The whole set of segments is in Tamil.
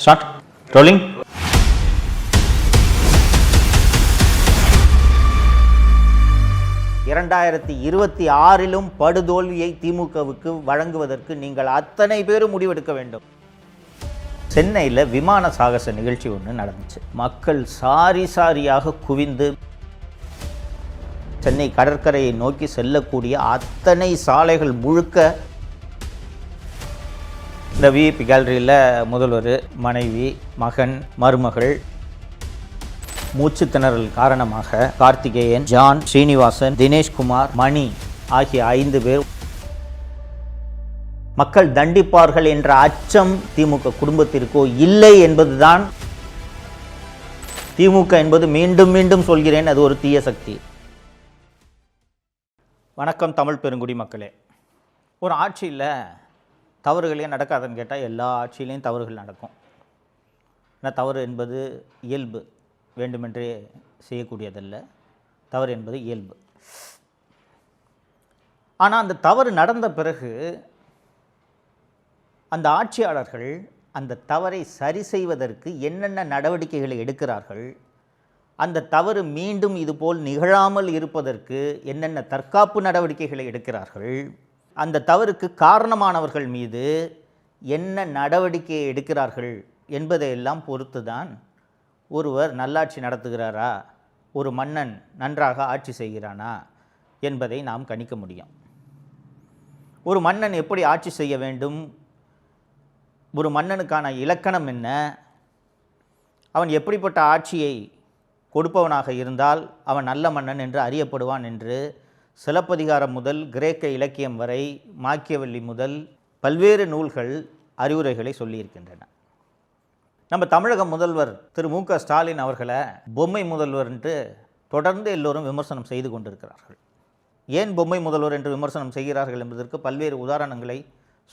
Start. Rolling. இரண்டாயிரத்தி 26 படுதோல்வியை திமுகவுக்கு வழங்குவதற்கு நீங்கள் அத்தனை பேரும் முடிவெடுக்க வேண்டும். சென்னையில் விமான சாகச நிகழ்ச்சி ஒன்று நடந்துச்சு. மக்கள் சாரியாக குவிந்து சென்னை கடற்கரையை நோக்கி செல்லக்கூடிய அத்தனை சாலைகள் முழுக்க இந்த விஐபி கேலரியில் முதல்வர், மனைவி, மகன், மருமகள் மூச்சு திணறல் காரணமாக கார்த்திகேயன், ஜான், ஸ்ரீனிவாசன், தினேஷ்குமார், மணி ஆகிய 5 பேர் மக்கள் தண்டிப்பார்கள் என்ற அச்சம் திமுக குடும்பத்திற்கோ இல்லை என்பதுதான். திமுக என்பது மீண்டும் சொல்கிறேன், அது ஒரு தீய சக்தி. வணக்கம் தமிழ் பெருங்குடி மக்களே. ஒரு ஆட்சியில் தவறுகளே நடக்காதுன்னு கேட்டால் எல்லா ஆட்சியிலையும் தவறுகள் நடக்கும். ஏன்னா தவறு என்பது இயல்பு, வேண்டுமென்றே செய்யக்கூடியதல்ல. தவறு என்பது இயல்பு. ஆனால் அந்த தவறு நடந்த பிறகு அந்த ஆட்சியாளர்கள் அந்த தவறை சரி செய்வதற்கு என்னென்ன நடவடிக்கைகளை எடுக்கிறார்கள், அந்த தவறு மீண்டும் இதுபோல் நிகழாமல் இருப்பதற்கு என்னென்ன தற்காப்பு நடவடிக்கைகளை எடுக்கிறார்கள், அந்த தவறுக்கு காரணமானவர்கள் மீது என்ன நடவடிக்கையை எடுக்கிறார்கள் என்பதையெல்லாம் பொறுத்து தான் ஒருவர் நல்லாட்சி நடத்துகிறாரா, ஒரு மன்னன் நன்றாக ஆட்சி செய்கிறானா என்பதை நாம் கணிக்க முடியும். ஒரு மன்னன் எப்படி ஆட்சி செய்ய வேண்டும், ஒரு மன்னனுக்கான இலக்கணம் என்ன, அவன் எப்படிப்பட்ட ஆட்சியை கொடுப்பவனாக இருந்தால் அவன் நல்ல மன்னன் என்று அறியப்படுவான் என்று சிலப்பதிகாரம் முதல் கிரேக்க இலக்கியம் வரை, மாக்கியவெல்லி முதல் பல்வேறு நூல்கள் அறிவுரைகளை சொல்லியிருக்கின்றன. நம்ம தமிழக முதல்வர் திரு மு க ஸ்டாலின் அவர்களை பொம்மை முதல்வர் என்று தொடர்ந்து எல்லோரும் விமர்சனம் செய்து கொண்டிருக்கிறார்கள். ஏன் பொம்மை முதல்வர் என்று விமர்சனம் செய்கிறார்கள் என்பதற்கு பல்வேறு உதாரணங்களை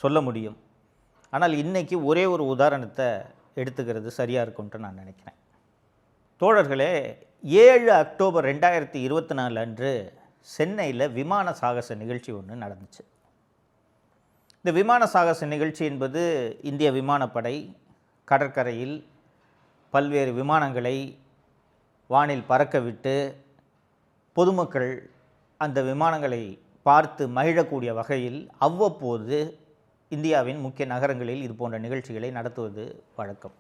சொல்ல முடியும். ஆனால் இன்றைக்கி ஒரே ஒரு உதாரணத்தை எடுத்துக்கிறது சரியாக இருக்கும்ட்டு நான் நினைக்கிறேன். தோழர்களே, 7 அக்டோபர் 2024 அன்று சென்னையில் விமான சாகச நிகழ்ச்சி ஒன்று நடந்துச்சு. இந்த விமான சாகச நிகழ்ச்சி என்பது இந்திய விமானப்படை கடற்கரையில் பல்வேறு விமானங்களை வானில் பறக்க விட்டு பொதுமக்கள் அந்த விமானங்களை பார்த்து மகிழக்கூடிய வகையில் அவ்வப்போது இந்தியாவின் முக்கிய நகரங்களில் இது போன்ற நிகழ்ச்சிகளை நடத்துவது வழக்கம்.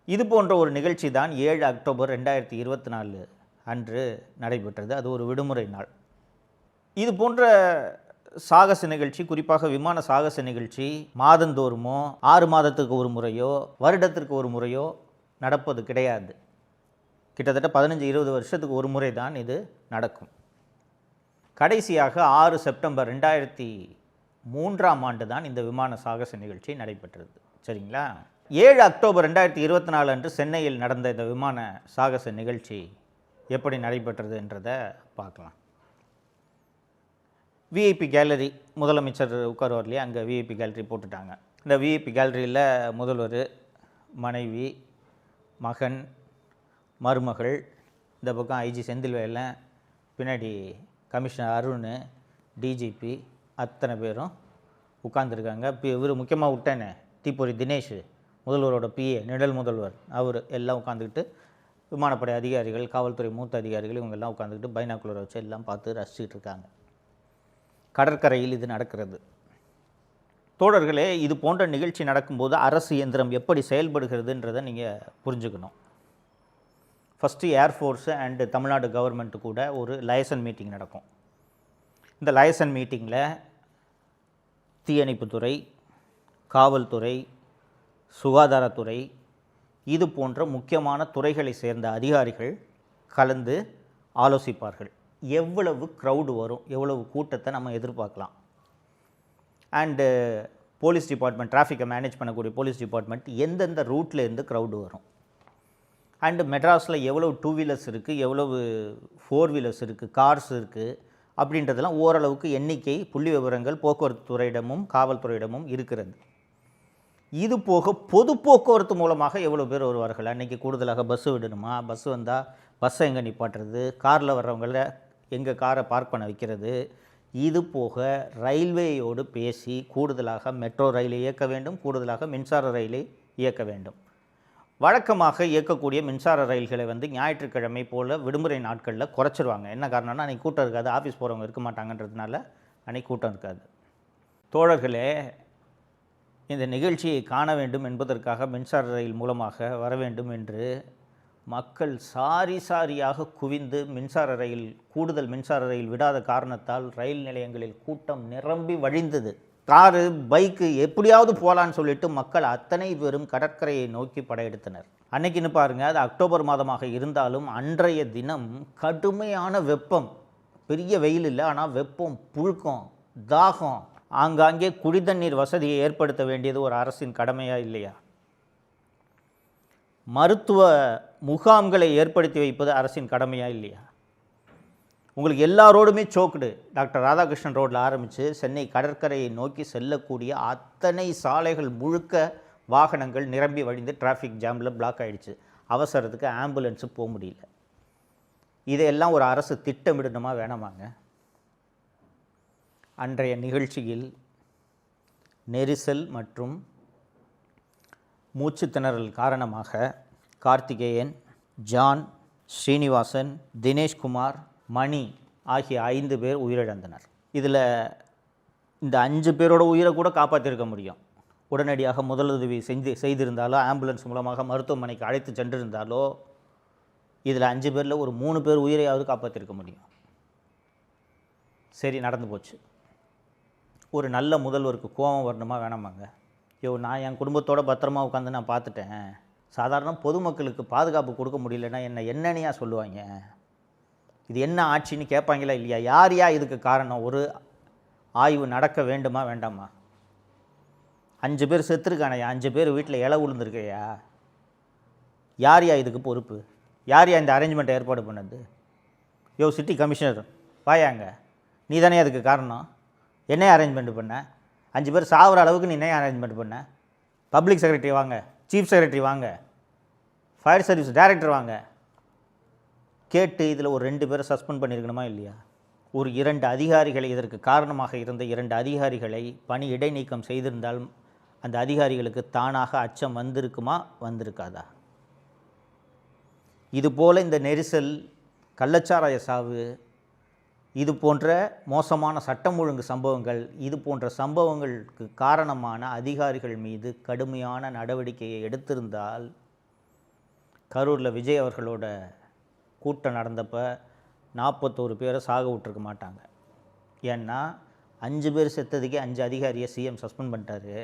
இது போன்ற ஒரு நிகழ்ச்சி தான் 7 அக்டோபர் 2024 அன்று நடைபெற்றது. அது ஒரு விடுமுறை நாள். இது போன்ற சாகச நிகழ்ச்சி, குறிப்பாக விமான சாகச நிகழ்ச்சி மாதந்தோறுமோ 6 மாதத்துக்கு ஒரு முறையோ வருடத்திற்கு ஒரு முறையோ நடப்பது கிடையாது. கிட்டத்தட்ட 15-20 வருஷத்துக்கு ஒரு முறை தான் இது நடக்கும். கடைசியாக 6 செப்டம்பர் 2003 ஆண்டு தான் இந்த விமான சாகச நிகழ்ச்சி நடைபெற்றது. சரிங்களா? 7 அக்டோபர் 2024 அன்று சென்னையில் நடந்த இந்த விமான சாகச நிகழ்ச்சி எப்படி நடைபெற்றது என்றதை பார்க்கலாம். விஐபி கேலரி, முதலமைச்சர் உட்காருவார் இல்லையா, அங்கே விஐபி கேலரி போட்டுட்டாங்க. இந்த விஐபி கேலரியில் முதல்வர், மனைவி, மகன், மருமகள், இந்த பக்கம் ஐஜி செந்தில்வேலன், பின்னாடி கமிஷனர் அருண், டிஜிபி அத்தனை பேரும் உட்கார்ந்துருக்காங்க. இப்போ இவர் முக்கியமாக விட்டேனே தீப்பொறி தினேஷ், முதல்வரோட பிஏ, நிழல் முதல்வர், அவர் எல்லாம் உட்காந்துக்கிட்டு விமானப்படை அதிகாரிகள், காவல்துறை மூத்த அதிகாரிகள் இவங்கெல்லாம் உட்காந்துக்கிட்டு பைனாக்குலரை வச்சு எல்லாம் பார்த்து ரசிச்சுக்கிட்டு இருக்காங்க. கடற்கரையில் இது நடக்கிறது. தோழர்களே, இது போன்ற நிகழ்ச்சி நடக்கும்போது அரசு இயந்திரம் எப்படி செயல்படுகிறதுன்றதை நீங்கள் புரிஞ்சுக்கணும். First air force and Tamil Nadu government கூட ஒரு லைசன் மீட்டிங் நடக்கும். இந்த லைசன் மீட்டிங்கில் தீயணைப்புத்துறை, காவல்துறை, சுகாதாரத்துறை, இது போன்ற முக்கியமான துறைகளை சேர்ந்த அதிகாரிகள் கலந்து ஆலோசிப்பார்கள். எவ்வளவு க்ரௌடு வரும், எவ்வளவு கூட்டத்தை நம்ம எதிர்பார்க்கலாம், அண்டு போலீஸ் டிபார்ட்மெண்ட், டிராஃபிக்கை மேனேஜ் பண்ணக்கூடிய போலீஸ் டிபார்ட்மெண்ட் எந்தெந்த ரூட்டில் இருந்து க்ரௌடு வரும், அண்டு மெட்ராஸில் எவ்வளவு 2 வீலர்ஸ் இருக்குது, எவ்வளவு 4 வீலர்ஸ் இருக்குது, கார்ஸ் இருக்குது அப்படின்றதெல்லாம் ஓரளவுக்கு எண்ணிக்கை புள்ளி விவரங்கள் போக்குவரத்து துறையிடமும் காவல்துறையிடமும் இருக்கிறது. இது போக பொது போக்குவரத்து மூலமாக எவ்வளோ பேர் வருவார்கள், அன்றைக்கி கூடுதலாக பஸ்ஸு விடணுமா, பஸ்ஸு வந்தால் பஸ்ஸை எங்கே நிப்பாட்டுறது, காரில் வர்றவங்கள எங்கே காரை பார்க் பண்ண வைக்கிறது, இது போக ரயில்வேயோடு பேசி கூடுதலாக மெட்ரோ ரயிலை இயக்க வேண்டும், கூடுதலாக மின்சார ரயிலை இயக்க வேண்டும். வழக்கமாக இயக்கக்கூடிய மின்சார ரயில்களை ஞாயிற்றுக்கிழமை போல் விடுமுறை நாட்களில் குறைச்சிருவாங்க. என்ன காரணம்னா அன்றைக்கி கூட்டம் இருக்காது, ஆஃபீஸ் போகிறவங்க இருக்க மாட்டாங்கன்றதுனால அன்றைக்கி கூட்டம் இருக்காது. தோழர்களே, இந்த நிகழ்ச்சியை காண வேண்டும் என்பதற்காக மின்சார ரயில் மூலமாக வர வேண்டும் என்று மக்கள் சாரியாக குவிந்து கூடுதல் மின்சார ரயில் விடாத காரணத்தால் ரயில் நிலையங்களில் கூட்டம் நிரம்பி வழிந்தது. காரு, பைக்கு எப்படியாவது போகலான்னு சொல்லிட்டு மக்கள் அத்தனை பேரும் கடற்கரையை நோக்கி படையெடுத்தனர். அன்னைக்குன்னு பாருங்கள், அது அக்டோபர் மாதமாக இருந்தாலும் அன்றைய தினம் கடுமையான வெப்பம். பெரிய வெயில் இல்லை, ஆனால் வெப்பம், புழுக்கம், தாகம். ஆங்காங்கே குடிதண்ணீர் வசதியை ஏற்படுத்த வேண்டியது ஒரு அரசின் கடமையா இல்லையா? மருத்துவ முகாம்களை ஏற்படுத்தி வைப்பது அரசின் கடமையா இல்லையா? உங்களுக்கு எல்லா ரோடுமே சோக்குடு. டாக்டர் ராதாகிருஷ்ணன் ரோட்டில் ஆரம்பித்து சென்னை கடற்கரையை நோக்கி செல்லக்கூடிய அத்தனை சாலைகள் முழுக்க வாகனங்கள் நிரம்பி வழிந்து டிராஃபிக் ஜாமில் பிளாக் ஆகிடுச்சு. அவசரத்துக்கு ஆம்புலன்ஸு போக முடியல. இதையெல்லாம் ஒரு அரசு திட்டமிடணுமா வேணாமாங்க? அன்றைய நிகழ்ச்சியில் நெரிசல் மற்றும் மூச்சு திணறல் காரணமாக கார்த்திகேயன், ஜான், ஸ்ரீனிவாசன், தினேஷ்குமார், மணி ஆகிய 5 பேர் உயிரிழந்தனர். இதில் இந்த 5 பேரோட உயிரை கூட காப்பாற்றிருக்க முடியும். உடனடியாக முதலுதவி செய்திருந்தாலோ, ஆம்புலன்ஸ் மூலமாக மருத்துவமனைக்கு அழைத்து சென்றிருந்தாலோ, இதில் 5 பேரில் ஒரு 3 பேர் உயிரையாவது காப்பாற்றிருக்க முடியும். சரி, நடந்து போச்சு. ஒரு நல்ல முதல்வருக்கு கோபம் வரணுமா வேணாமாங்க? நான் என் குடும்பத்தோட பத்திரமா உட்காந்து நான் பார்த்துட்டேன், சாதாரண பொதுமக்களுக்கு பாதுகாப்பு கொடுக்க முடியலன்னா என்னையா சொல்லுவாங்க? இது என்ன ஆட்சின்னு கேட்பாங்களா இல்லையா? யார் இதுக்கு காரணம்? ஒரு ஆய்வு நடக்க வேண்டுமா வேண்டாமா? 5 பேர் செத்துருக்கானையா, 5 பேர் வீட்டில் இலை விழுந்துருக்கையா? யார் இதுக்கு பொறுப்பு? யார் இந்த அரேஞ்ச்மெண்ட்டை ஏற்பாடு பண்ணது? சிட்டி கமிஷனர் வாயாங்க, நீ தானே அதுக்கு காரணம். என்ன அரேஞ்ச்மெண்ட் பண்ண? 5 பேர் சாகிற அளவுக்கு நீ என்ன அரேஞ்ச்மெண்ட் பண்ண? பப்ளிக் செக்ரட்டரி வாங்க, சீஃப் செக்ரட்டரி வாங்க, ஃபயர் சர்வீஸ் டைரக்டர் வாங்க, கேட்டு இதில் ஒரு 2 பேரை சஸ்பெண்ட் பண்ணியிருக்கணுமா இல்லையா? ஒரு 2 அதிகாரிகளை, இதற்கு காரணமாக இருந்த 2 அதிகாரிகளை பணி இடைநீக்கம் செய்திருந்தால் அந்த அதிகாரிகளுக்கு தானாக அச்சம் வந்திருக்குமா வந்திருக்காதா? இதுபோல் இந்த நெரிசல், கள்ளச்சாராய சாவு, இது போன்ற மோசமான சட்டம் ஒழுங்கு சம்பவங்கள், இது போன்ற சம்பவங்களுக்கு காரணமான அதிகாரிகள் மீது கடுமையான நடவடிக்கையை எடுத்திருந்தால் கரூரில் விஜய் அவர்களோட கூட்டம் நடந்தப்போ 41 பேரை சாக விட்டுருக்க மாட்டாங்க. ஏன்னா 5 பேர் செத்ததுக்கே 5 அதிகாரியை சிஎம் சஸ்பெண்ட் பண்ணிட்டாரு.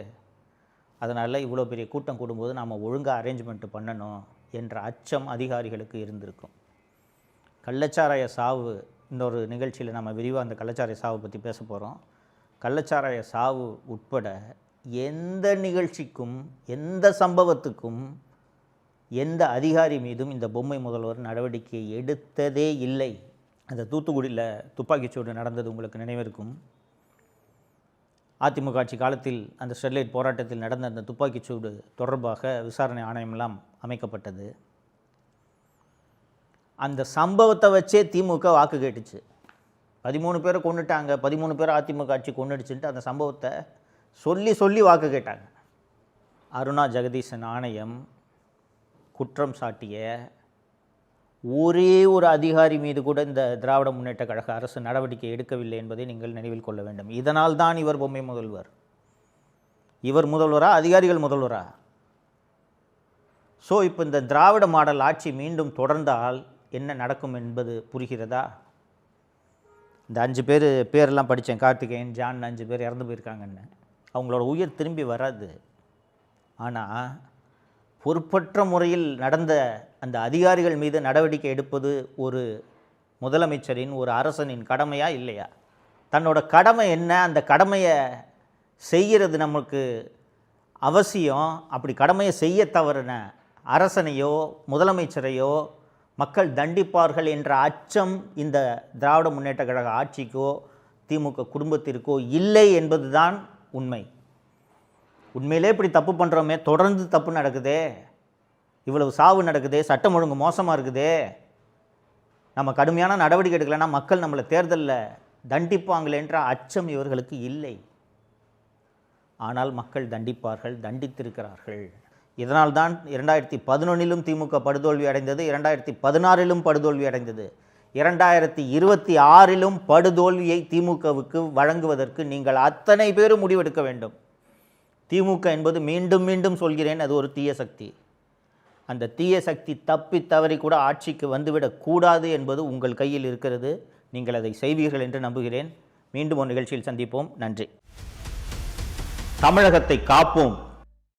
அதனால் இவ்வளோ பெரிய கூட்டம் கூடும்போது நாம் ஒழுங்காக அரேஞ்ச்மெண்ட்டு பண்ணணும் என்ற அச்சம் அதிகாரிகளுக்கு இருந்திருக்கும். கள்ளச்சாராய சாவு, இன்னொரு நிகழ்ச்சியில் நம்ம விரிவாக அந்த கள்ளச்சாராய சாவை பற்றி பேச போகிறோம். கள்ளச்சாராய சாவு உட்பட எந்த நிகழ்ச்சிக்கும், எந்த சம்பவத்துக்கும், எந்த அதிகாரி மீதும் இந்த பொம்மை முதல்வர் நடவடிக்கை எடுத்ததே இல்லை. அந்த தூத்துக்குடியில் துப்பாக்கிச்சூடு நடந்தது உங்களுக்கு நினைவிருக்கும். அதிமுக ஆட்சி காலத்தில் அந்த ஸ்டெர்லைட் போராட்டத்தில் நடந்த அந்த துப்பாக்கிச்சூடு தொடர்பாக விசாரணை ஆணையமெல்லாம் அமைக்கப்பட்டது. அந்த சம்பவத்தை வச்சே திமுக வாக்கு கேட்டுச்சு. 13 பேரை கொண்டுட்டாங்க, 13 பேரை அதிமுக ஆட்சி கொண்டுடுச்சுன்ட்டு அந்த சம்பவத்தை சொல்லி வாக்கு கேட்டாங்க. அருணா ஜெகதீசன் ஆணையம் குற்றம் சாட்டிய ஒரே ஒரு அதிகாரி மீது கூட இந்த திராவிட முன்னேற்ற கழக அரசு நடவடிக்கை எடுக்கவில்லை என்பதை நீங்கள் நினைவில் கொள்ள வேண்டும். இதனால் தான் இவர் பொம்மை முதல்வர். இவர் முதல்வரா, அதிகாரிகள் முதல்வரா? ஸோ இப்போ இந்த திராவிட மாடல் ஆட்சி மீண்டும் தொடர்ந்தால் என்ன நடக்கும் என்பது புரிகிறதா? இந்த 5 பேரெல்லாம் படித்தேன், கார்த்திகேயன், ஜான், 5 பேர் இறந்து போயிருக்காங்கன்னு. அவங்களோட உயிர் திரும்பி வராது. ஆனால் பொறுப்பற்ற முறையில் நடந்த அந்த அதிகாரிகள் மீது நடவடிக்கை எடுப்பது ஒரு முதலமைச்சரின், ஒரு அரசனின் கடமையா இல்லையா? தன்னோட கடமை என்ன, அந்த கடமையை செய்கிறது நமக்கு அவசியம். அப்படி கடமையை செய்ய தவறின அரசனையோ முதலமைச்சரையோ மக்கள் தண்டிப்பார்கள் என்ற அச்சம் இந்த திராவிட முன்னேற்ற கழக ஆட்சிக்கோ திமுக குடும்பத்திற்கோ இல்லை என்பதுதான் உண்மை. உண்மையிலே இப்படி தப்பு பண்ணுறோமே, தொடர்ந்து தப்பு நடக்குதே, இவ்வளவு சாவு நடக்குதே, சட்டம் ஒழுங்கு மோசமாக இருக்குதே, நம்ம கடுமையான நடவடிக்கை எடுக்கலைன்னா மக்கள் நம்மளை தேர்தலில் தண்டிப்பாங்களேன்ற அச்சம் இவர்களுக்கு இல்லை. ஆனால் மக்கள் தண்டிப்பார்கள், தண்டித்திருக்கிறார்கள். இதனால்தான் 2011 திமுக படுதோல்வி அடைந்தது, 2016 படுதோல்வி அடைந்தது, 2026 படுதோல்வியை திமுகவுக்கு வழங்குவதற்கு நீங்கள் அத்தனை பேரும் முடிவெடுக்க வேண்டும். திமுக என்பது மீண்டும் மீண்டும் சொல்கிறேன், அது ஒரு தீய சக்தி. அந்த தீய சக்தி தப்பி தவறி கூட ஆட்சிக்கு வந்துவிடக்கூடாது என்பது உங்கள் கையில் இருக்கிறது. நீங்கள் அதை செய்வீர்கள் என்று நம்புகிறேன். மீண்டும் ஒரு நிகழ்ச்சியில் சந்திப்போம். நன்றி. தமிழகத்தை காப்போம்.